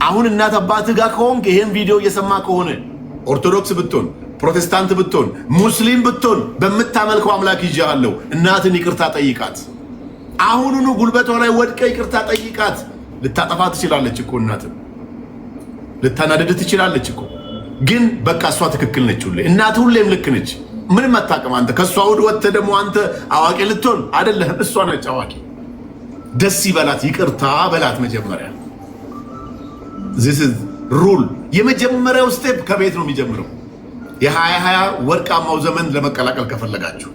አሁን እናት አባትህ ጋር ከሆንክ ይሄን ቪዲዮ እየሰማ ከሆነ ኦርቶዶክስ ብትሆን ፕሮቴስታንት ብትሆን ሙስሊም ብትሆን በምታመልከው አምላክ ይዣለሁ እናትን ይቅርታ ጠይቃት። አሁኑኑ ጉልበቷ ላይ ወድቀ ይቅርታ ጠይቃት። ልታጠፋ ትችላለች እኮ እናትን ልታናደድ ትችላለች እኮ ግን በቃ እሷ ትክክል ነች። ሁሌ እናት ሁሌም ልክ ነች። ምንም አታውቅም። አንተ ከሷ ወጥተህ ደግሞ አንተ አዋቂ ልትሆን አይደለህም። እሷ ነች አዋቂ። ደስ ይበላት፣ ይቅርታ በላት። መጀመሪያ this is rule። የመጀመሪያው ስቴፕ ከቤት ነው የሚጀምረው። የ2020 ወርቃማው ዘመን ለመቀላቀል ከፈለጋችሁ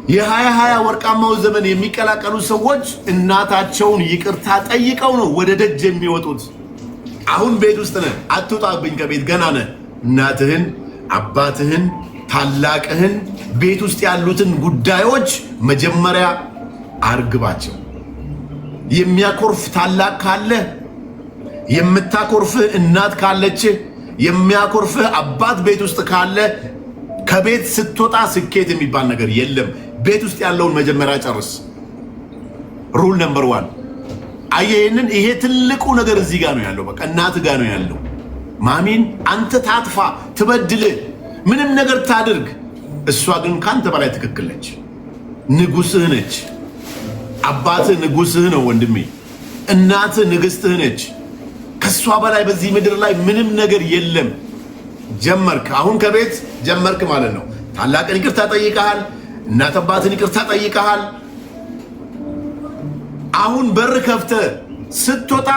የ2020 ወርቃማው ዘመን የሚቀላቀሉ ሰዎች እናታቸውን ይቅርታ ጠይቀው ነው ወደ ደጅ የሚወጡት። አሁን ቤት ውስጥ ነህ፣ አትውጣብኝ ከቤት ገና ነህ። እናትህን፣ አባትህን፣ ታላቅህን ቤት ውስጥ ያሉትን ጉዳዮች መጀመሪያ አርግባቸው። የሚያኮርፍ ታላቅ ካለ፣ የምታኮርፍህ እናት ካለች፣ የሚያኮርፍህ አባት ቤት ውስጥ ካለ ከቤት ስትወጣ ስኬት የሚባል ነገር የለም። ቤት ውስጥ ያለውን መጀመሪያ ጨርስ። ሩል ነምበር 1 አየህንን። ይሄ ትልቁ ነገር እዚህ ጋር ነው ያለው። በቃ እናት ጋር ነው ያለው። ማሚን አንተ ታጥፋ ትበድል ምንም ነገር ታድርግ፣ እሷ ግን ካንተ በላይ ትክክል ነች። ንጉስህ ነች። አባትህ ንጉስህ ነው ወንድሜ። እናትህ ንግስትህ ነች። ከሷ በላይ በዚህ ምድር ላይ ምንም ነገር የለም። ጀመርክ፣ አሁን ከቤት ጀመርክ ማለት ነው። ታላቅን ይቅርታ ጠይቀሃል። እናት አባትን ይቅርታ ጠይቀሃል። አሁን በር ከፍተህ ስትወጣ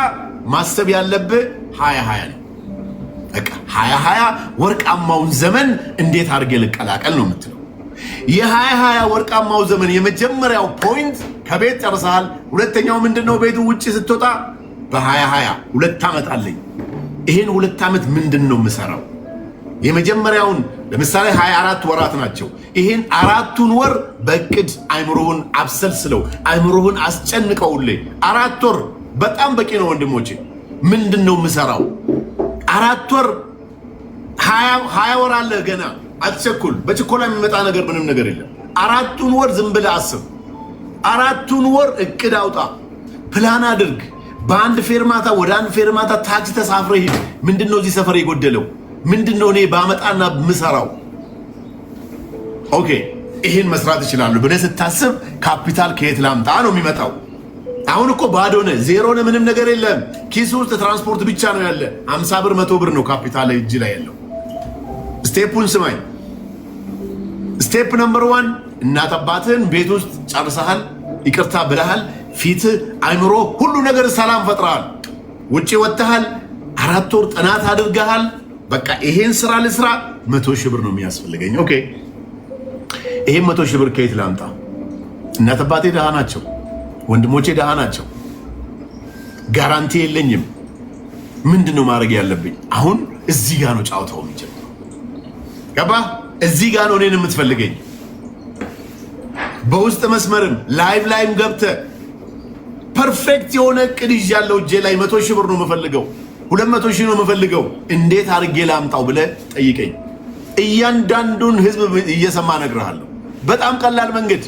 ማሰብ ያለብህ 2020 ነው። በቃ 2020 ወርቃማውን ዘመን እንዴት አድርጌ ልቀላቀል ነው የምትለው። የ2020 ወርቃማው ዘመን የመጀመሪያው ፖይንት ከቤት ጨርሰሃል። ሁለተኛው ምንድነው? ቤቱ ውጪ ስትወጣ በ2020 2 ዓመት አለኝ። ይሄን 2 ዓመት ምንድነው የምሰራው? የመጀመሪያውን ለምሳሌ 24 ወራት ናቸው። ይሄን 4ቱን ወር በእቅድ አይምሮህን አብሰልስለው፣ አይምሮህን አስጨንቀውልህ። 4 ወር በጣም በቂ ነው ወንድሞቼ። ምንድነው የምሰራው? 4 ወር 20 ወር አለ ገና። አትቸኩል። በችኮላ የሚመጣ ነገር ምንም ነገር የለም። 4ቱን ወር ዝም ብለህ አስብ። 4ቱን ወር እቅድ አውጣ፣ ፕላን አድርግ። በአንድ ፌርማታ ወደ አንድ ፌርማታ ታክሲ ተሳፍረህ ሂድ። ምንድነው እዚህ ሰፈር የጎደለው? ምንድነው እኔ ባመጣና ምሰራው? ኦኬ ይሄን መስራት ይችላል ብለህ ስታስብ ካፒታል ከየት ላምጣ ነው የሚመጣው። አሁን እኮ ባዶ ነህ፣ ዜሮ ነህ፣ ምንም ነገር የለም። ኪስ ውስጥ ትራንስፖርት ብቻ ነው ያለ። 50 ብር 100 ብር ነው ካፒታል እጅ ላይ ያለው። ስቴፑን ስማኝ። ስቴፕ ነምበር 1 እናት አባትህን ቤት ውስጥ ጨርሰሃል፣ ይቅርታ ብለሃል፣ ፊት አይምሮ ሁሉ ነገር ሰላም ፈጥረሃል። ውጪ ወጥተሃል፣ 4 ወር ጥናት አድርገሃል። በቃ ይሄን ስራ ልስራ፣ 100 ሺህ ብር ነው የሚያስፈልገኝ። ኦኬ ይሄን 100 ሺህ ብር ከየት ላምጣ? እናት አባቴ ደሃ ናቸው፣ ወንድሞቼ ደሃ ናቸው፣ ጋራንቲ የለኝም። ምንድነው ማድረግ ያለብኝ? አሁን እዚህ ጋር ነው ጫውታው የሚጀምረው። ገባ? እዚህ ጋር ነው እኔን የምትፈልገኝ። በውስጥ መስመርም ላይቭ ላይም ገብተህ ፐርፌክት የሆነ እቅድ ይዣለሁ እጄ ላይ 100 ሺህ ብር ነው የምፈልገው፣ 200 ሺህ ነው የምፈልገው፣ እንዴት አድርጌ ላምጣው ብለህ ጠይቀኝ። እያንዳንዱን ህዝብ እየሰማ እነግርሃለሁ። በጣም ቀላል መንገድ።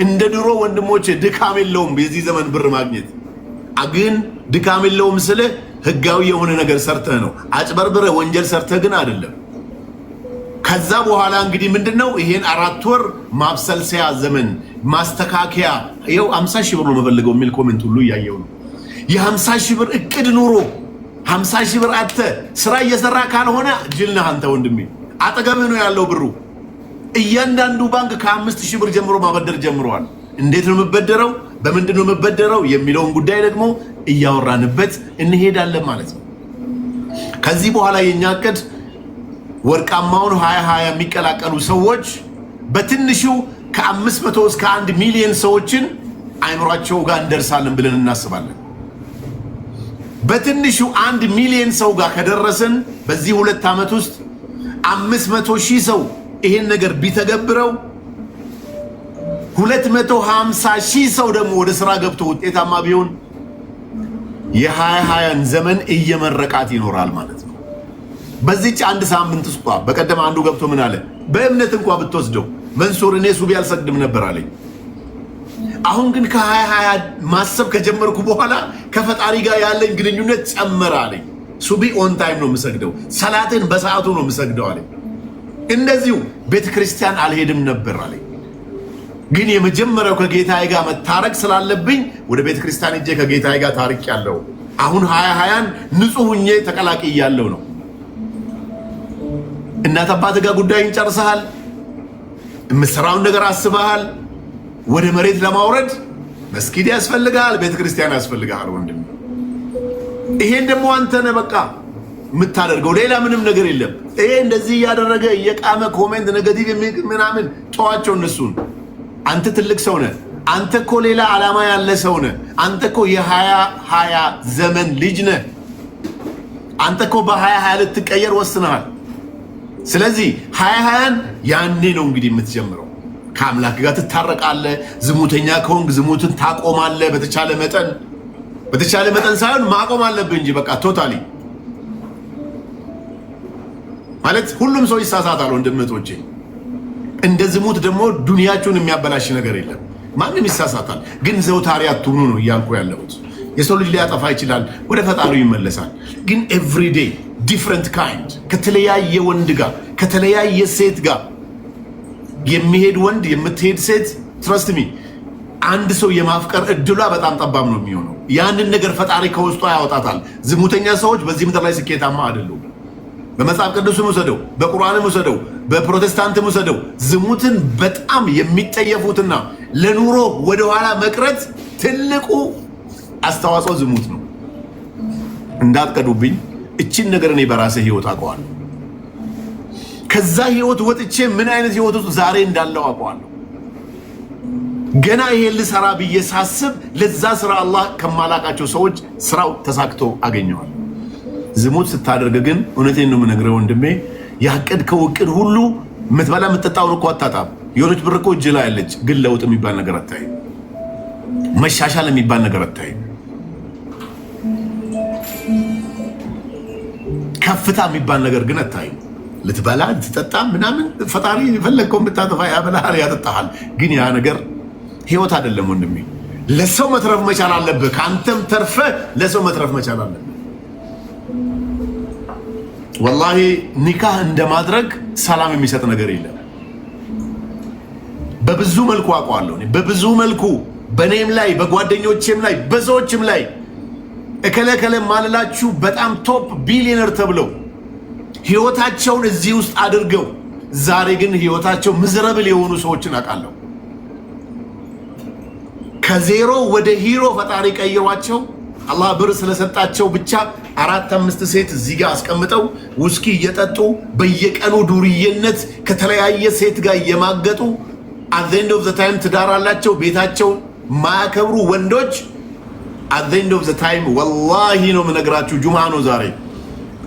እንደ ድሮ ወንድሞቼ ድካም የለውም የዚህ ዘመን ብር ማግኘት። ግን ድካም የለውም ስልህ ህጋዊ የሆነ ነገር ሰርተህ ነው። አጭበርብረህ ወንጀል ሰርተህ ግን አይደለም። ከዛ በኋላ እንግዲህ ምንድነው ይሄን 4 ወር ማብሰልሰያ ዘመን ማስተካከያ። ይኸው 50 ሺህ ብር ነው የምፈልገው የሚል ኮሜንት ሁሉ እያየሁ ነው። የ50 ሺህ ብር እቅድ ኑሮ 50 ሺህ ብር አተ ስራ እየሰራ ካልሆነ ጅል ነህ አንተ ወንድሜ። አጠገብህ ነው ያለው ብሩ። እያንዳንዱ ባንክ ከ5 ሺህ ብር ጀምሮ ማበደር ጀምሯል። እንዴት ነው የምበደረው? በምንድን ነው የምበደረው የሚለውን ጉዳይ ደግሞ እያወራንበት እንሄዳለን ማለት ነው። ከዚህ በኋላ የኛ እቅድ ወርቃማውን 2020 የሚቀላቀሉ ሰዎች በትንሹ ከ500 እስከ 1 ሚሊዮን ሰዎችን አይምሯቸው ጋር እንደርሳለን ብለን እናስባለን። በትንሹ 1 ሚሊዮን ሰው ጋር ከደረስን በዚህ 2 ዓመት ውስጥ 500 ሺህ ሰው ይሄን ነገር ቢተገብረው 250 ሺህ ሰው ደግሞ ወደ ስራ ገብቶ ውጤታማ ቢሆን የ2020 ዘመን እየመረቃት ይኖራል ማለት ነው። በዚህች 1 ሳምንት ውስጥ በቀደም አንዱ ገብቶ ምን አለ? በእምነት እንኳን ብትወስደው መንሱር እኔ ሱቢ አልሰግድም ነበር አለኝ። አሁን ግን ከ2020 ማሰብ ከጀመርኩ በኋላ ከፈጣሪ ጋር ያለኝ ግንኙነት ጨመረ አለኝ። ሱቢ ኦን ታይም ነው የምሰግደው፣ ሰላትን በሰዓቱ ነው የምሰግደው አለኝ። እንደዚሁ ቤተክርስቲያን አልሄድም ነበር አለኝ። ግን የመጀመሪያው ከጌታዬ ጋር መታረቅ ስላለብኝ ወደ ቤተክርስቲያን ሄጄ ከጌታዬ ጋር ታርቅ ያለው አሁን 2020ን ንጹህ ሁኜ ተቀላቅያለሁ ነው። እናት አባት ጋር ጉዳይን ጨርሰሃል፣ የምትሰራውን ነገር አስበሃል። ወደ መሬት ለማውረድ መስጊድ ያስፈልጋል፣ ቤተክርስቲያን ያስፈልጋል ወንድም። ይሄን ደግሞ አንተ ነህ በቃ የምታደርገው፣ ሌላ ምንም ነገር የለም። ይሄ እንደዚህ እያደረገ እየቃመ ኮሜንት ኔጌቲቭ ምናምን ተዋቸው እነሱን። አንተ ትልቅ ሰው ነህ። አንተ እኮ ሌላ ዓላማ ያለ ሰው ነህ። አንተ እኮ የ2020 ዘመን ልጅ ነህ። አንተ እኮ በ2020 ልትቀየር ወስነሃል። ስለዚህ 2020ን ያኔ ነው እንግዲህ የምትጀምረው። ከአምላክ ጋር ትታረቃለህ። ዝሙተኛ ከሆንክ ዝሙትን ታቆማለህ። በተቻለ መጠን ሳይሆን ማቆም አለብህ እንጂ በቃ ቶታሊ ማለት ሁሉም ሰው ይሳሳታል ወንድሞቼ። እንደ ዝሙት ደግሞ ዱንያችሁን የሚያበላሽ ነገር የለም። ማንም ይሳሳታል። ግን ዘውታሪ አትሁኑ ነው እያልኩ ያለሁት። የሰው ልጅ ሊያጠፋ ይችላል፣ ወደ ፈጣሪው ይመለሳል። ግን ኤቭሪዴይ ዲፍረንት ካይንድ ከተለያየ ወንድ ጋር ከተለያየ ሴት ጋር የሚሄድ ወንድ የምትሄድ ሴት ትረስት ሚ አንድ ሰው የማፍቀር እድሏ በጣም ጠባብ ነው የሚሆነው። ያንን ነገር ፈጣሪ ከውስጧ ያወጣታል። ዝሙተኛ ሰዎች በዚህ ምድር ላይ ስኬታማ አይደሉም። በመጽሐፍ ቅዱስም ውሰደው፣ በቁርአንም ውሰደው፣ በፕሮቴስታንትም ውሰደው። ዝሙትን በጣም የሚጠየፉትና ለኑሮ ወደኋላ መቅረት ትልቁ አስተዋጽኦ ዝሙት ነው። እንዳትቀዱብኝ፣ እቺን ነገር እኔ በራሴ ህይወት አውቀዋለሁ። ከዛ ህይወት ወጥቼ ምን አይነት ህይወት ውስጥ ዛሬ እንዳለው አውቀዋለሁ። ገና ይሄን ልሰራ ብዬ ሳስብ ለዛ ስራ አላህ ከማላቃቸው ሰዎች ስራው ተሳክቶ አገኘዋል። ዝሙት ስታደርግ ግን እውነቴን ነው የምነግረው ወንድሜ፣ ያቀድከው እቅድ ሁሉ የምትበላ የምትጠጣውን እኮ አታጣም። የሆነች ብር እኮ እጅ ላይ አለች፣ ግን ለውጥ የሚባል ነገር አታይም። መሻሻል የሚባል ነገር አታይም። ከፍታ የሚባል ነገር ግን አታይም። ልትበላ ልትጠጣ ምናምን ፈጣሪ የፈለግከው ብታጠፋ ያበላሃል፣ ያጠጣሃል። ግን ያ ነገር ህይወት አይደለም ወንድሜ። ለሰው መትረፍ መቻል አለብህ። ከአንተም ተርፈ ለሰው መትረፍ መቻል አለብህ። ወላሂ ኒካህ እንደማድረግ ሰላም የሚሰጥ ነገር የለም። በብዙ መልኩ አውቀዋለሁ። በብዙ መልኩ በኔም ላይ በጓደኞቼም ላይ በሰዎችም ላይ እከለከለ ማለላችሁ በጣም ቶፕ ቢሊዮነር ተብለው ህይወታቸውን እዚህ ውስጥ አድርገው ዛሬ ግን ህይወታቸው ምዝረብል የሆኑ ሰዎችን አውቃለሁ። ከዜሮ ወደ ሂሮ ፈጣሪ ቀይሯቸው አላህ ብር ስለሰጣቸው ብቻ 4-5 ሴት እዚህ ጋር አስቀምጠው ውስኪ እየጠጡ በየቀኑ ዱርዬነት ከተለያየ ሴት ጋር እየማገጡ at the end of the time ትዳር አላቸው። ቤታቸው ማያከብሩ ወንዶች at the end of the time ወላሂ ነው የምነግራችሁ። ጁማ ነው ዛሬ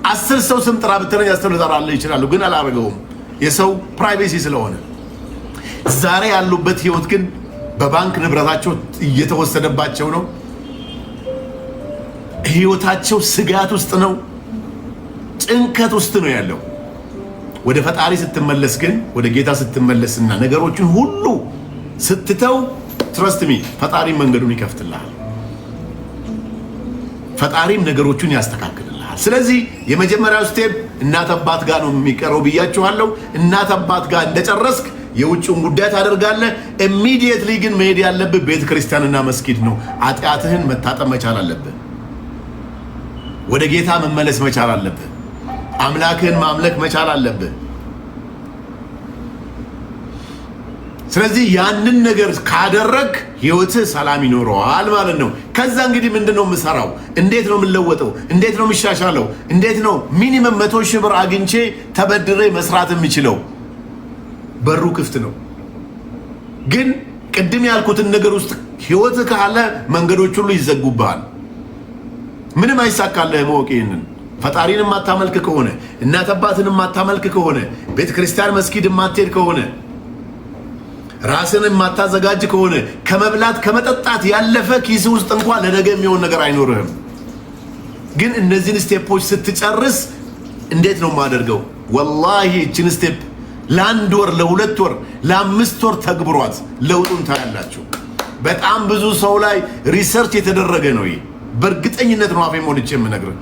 10 ሰው ስም ጥራ ብትለኝ 10 ልጠራልህ ይችላሉ፣ ግን አላረገውም የሰው ፕራይቬሲ ስለሆነ። ዛሬ ያሉበት ህይወት ግን በባንክ ንብረታቸው እየተወሰደባቸው ነው። ህይወታቸው ስጋት ውስጥ ነው፣ ጭንቀት ውስጥ ነው ያለው። ወደ ፈጣሪ ስትመለስ ግን ወደ ጌታ ስትመለስና ነገሮችን ሁሉ ስትተው ትረስት ሚ ፈጣሪ መንገዱን ይከፍትልሃል። ፈጣሪም ነገሮችን ያስተካክልልሃል። ስለዚህ የመጀመሪያው ስቴፕ እናት አባት ጋር ነው የሚቀረው ብያችኋለሁ። እናት አባት ጋር እንደጨረስክ የውጭውን ጉዳይ ታደርጋለህ። ኢሚዲየትሊ ግን መሄድ ያለብህ ቤተ ክርስቲያንና መስጊድ ነው። ኃጢአትህን መታጠብ መቻል አለብህ። ወደ ጌታ መመለስ መቻል አለብህ። አምላክህን ማምለክ መቻል አለብህ። ስለዚህ ያንን ነገር ካደረግ ህይወትህ ሰላም ይኖረዋል ማለት ነው። ከዛ እንግዲህ ምንድነው የምሰራው? እንዴት ነው የምለወጠው? እንዴት ነው የምሻሻለው? እንዴት ነው ሚኒመም 100,000 ብር አግኝቼ ተበድሬ መስራት የምችለው? በሩ ክፍት ነው። ግን ቅድም ያልኩትን ነገር ውስጥ ህይወትህ ካለ መንገዶች ሁሉ ይዘጉብሃል። ምንም አይሳካልህም። ወቅ ይሄንን ፈጣሪን ማታመልክ ከሆነ እናት አባትን ማታመልክ ከሆነ ቤተ ክርስቲያን መስጊድ ማትሄድ ከሆነ ራስን ማታዘጋጅ ከሆነ ከመብላት ከመጠጣት ያለፈ ኪስ ውስጥ እንኳን ለነገ የሚሆን ነገር አይኖርህም። ግን እነዚህን ስቴፖች ስትጨርስ እንዴት ነው የማደርገው? ወላሂ እችን ስቴፕ ለ1 ወር ለ2 ወር ለ5 ወር ተግብሯት ለውጡን ታያላችሁ። በጣም ብዙ ሰው ላይ ሪሰርች የተደረገ ነው። ይሄ በእርግጠኝነት ነው አፌ ሞልቼ የምነግርህ።